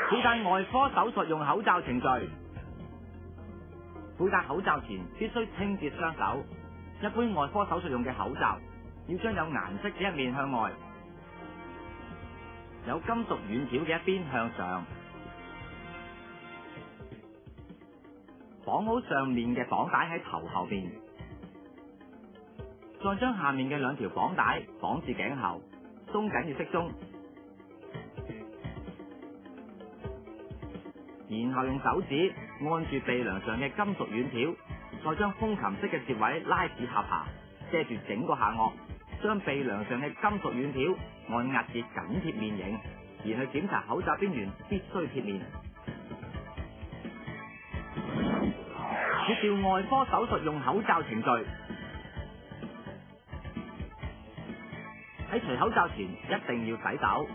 佩戴外科手術用口罩程序。佩戴口罩前必須清潔雙手。一般外科手術用嘅口罩要將有顏色嘅一面向外，有金屬軟條嘅一邊向上，綁好上面嘅綁帶喺頭後邊，再將下面嘅兩條綁帶綁至頸後，鬆緊要適中，然後用手指按住鼻梁上嘅金屬軟條，再將風琴式嘅接位拉至下巴，遮住整個下顎，將鼻梁上嘅金屬軟條按壓至緊貼面型，然後檢查口罩邊緣必須貼面。介紹外科手術用口罩程序。喺除口罩前一定要洗手，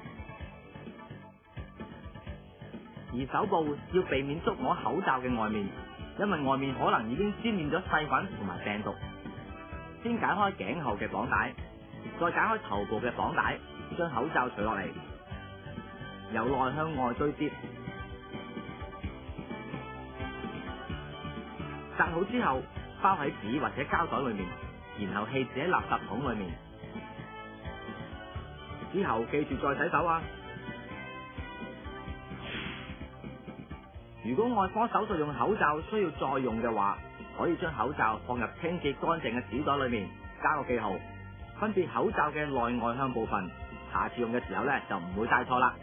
而手部要避免觸摸口罩嘅外面，因為外面可能已經沾染咗細菌同埋病毒。先解開頸後嘅綁帶，再解開頭部嘅綁帶，將口罩除落嚟，由內向外對接。紮好之後，包喺紙或者膠袋裏面，然後棄置喺垃圾桶裏面。之後記住再洗手啊！如果外科手術用口罩需要再用嘅話，可以將口罩放入清潔乾淨嘅紙袋裏面，加個記號，分別口罩嘅內外向部分。下次用嘅時候就唔會帶錯啦。